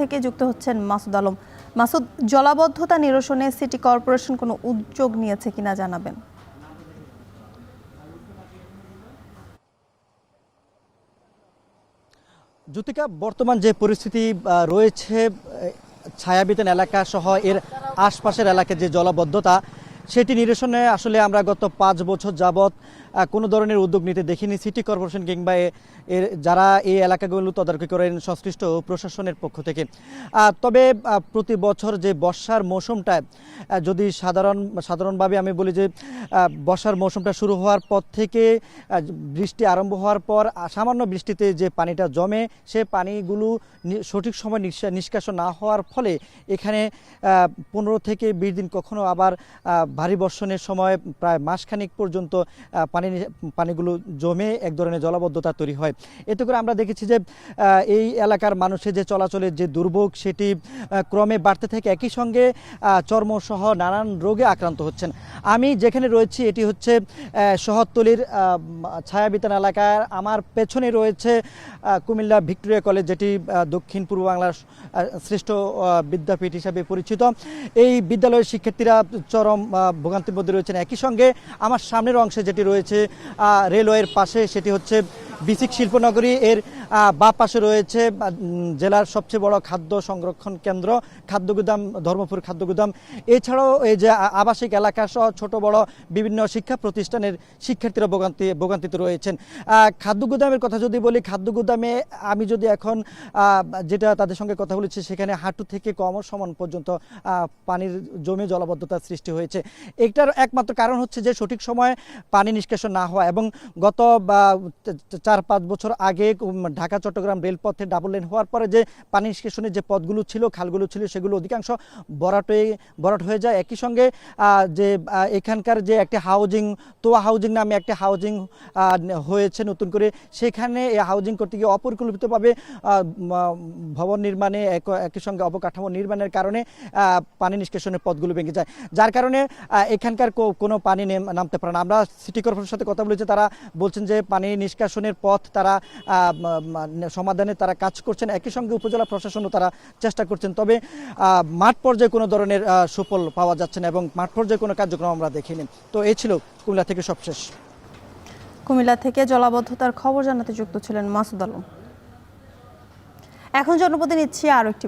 থেকে যুক্ত হচ্ছেন মাসুদ আলম। মাসুদ, জলাবদ্ধতা নিরসনে সিটি কর্পোরেশন কোনো উদ্যোগ নিয়েছে কিনা জানাবেন। জ্যোতিকা, বর্তমান যে পরিস্থিতি রয়েছে ছায়াবিতান এলাকা সহ এর আশপাশের এলাকায় যে জলাবদ্ধতা সেটি নিরসনে আসলে আমরা গত 5 বছর যাবৎ কোনো ধরনের উদ্যোগ নিতে দেখিনি সিটি কর্পোরেশন কিংবা এর যারা এই এলাকাগুলো তদারকি করেন সংশ্লিষ্ট প্রশাসনের পক্ষ থেকে। তবে প্রতি বছর যে বর্ষার মৌসুমটা যদি সাধারণভাবে আমি বলি যে বর্ষার মৌসুমটা শুরু হওয়ার পর থেকে বৃষ্টি আরম্ভ হওয়ার পর সামান্য বৃষ্টিতে যে পানিটা জমে সে পানিগুলো সঠিক সময় নিষ্কাশন না হওয়ার ফলে এখানে 15 থেকে 20 দিন কখনো আবার ভারী বর্ষণের সময় প্রায় মাসখানিক পর্যন্ত পানিগুলো জমে এক ধরনের জলাবদ্ধতা তৈরি হয়। এতে করে আমরা দেখেছি যে এই এলাকার মানুষের যে চলাচলের যে দুর্ভোগ সেটি ক্রমে বাড়তে থাকে, একই সঙ্গে চর্মসহ নানান রোগে আক্রান্ত হচ্ছেন। আমি যেখানে রয়েছি এটি হচ্ছে শহরতলির ছায়াবিতান এলাকার। আমার পেছনে রয়েছে কুমিল্লা ভিক্টোরিয়া কলেজ, যেটি দক্ষিণ পূর্ব বাংলার শ্রেষ্ঠ বিদ্যাপীঠ হিসাবে পরিচিত। এই বিদ্যালয়ের শিক্ষার্থীরা চরম ভোগান্তির মধ্যে রয়েছেন। একই সঙ্গে আমার সামনের অংশে যেটি রয়েছে রেলওয়ের পাশে, সেটি হচ্ছে বিসিক শিল্পনগরী। এর বা পাশে রয়েছে জেলার সবচেয়ে বড় খাদ্য সংরক্ষণ কেন্দ্র খাদ্যগুদাম, ধর্মপুর খাদ্যগুদাম। এছাড়াও এই যে আবাসিক এলাকা সহ ছোট বড় বিভিন্ন শিক্ষা প্রতিষ্ঠানের শিক্ষার্থীরা ভোগান্তিতে রয়েছেন। খাদ্যগুদামের কথা যদি বলি, খাদ্যগুদামে আমি যদি এখন যেটা তাদের সঙ্গে কথা বলেছি, সেখানে হাঁটু থেকে কোমর সমান পর্যন্ত পানির জমে জলাবদ্ধতার সৃষ্টি হয়েছে। এটার একমাত্র কারণ হচ্ছে যে সঠিক সময়ে পানি নিষ্কাশন না হওয়া, এবং গত 4-5 বছর আগে ঢাকা চট্টগ্রাম রেলপথে ডাবল লেন হওয়ার পরে যে পানি নিষ্কাশনের যে পথগুলো ছিল, খালগুলো ছিল, সেগুলো অধিকাংশ ভরাট হয়ে যায়। একই সঙ্গে যে এখানকার যে একটি তোয়া হাউজিং নামে একটি হাউজিং হয়েছে নতুন করে, সেখানে এই হাউজিং করতে গিয়ে অপরিকল্পিতভাবে ভবন নির্মাণে একই সঙ্গে অবকাঠামো নির্মাণের কারণে পানি নিষ্কাশনের পথগুলো ভেঙে যায়, যার কারণে এখানকার কোনো পানি নামতে পারে না। আমরা সিটি কর্পোরেশনের সাথে কথা বলেছি, তারা বলছেন যে পানি নিষ্কাশনের পথ তারা সমাধানে তারা কাজ করছেন। একই সঙ্গে উপজেলা প্রশাসনও তারা চেষ্টা করছেন, তবে মাঠ পর্যায়ে কোনো ধরনের সুফল পাওয়া যাচ্ছে না এবং মাঠ পর্যায়ে কোনো কার্যক্রম আমরা দেখিনি। তো এই ছিল কুমিল্লা থেকে সবশেষ। কুমিল্লা থেকে জলাবদ্ধতার খবর জানাতে যুক্ত ছিলেন মাসুদ আলম। এখন জনপদে নিচ্ছি আরো একটি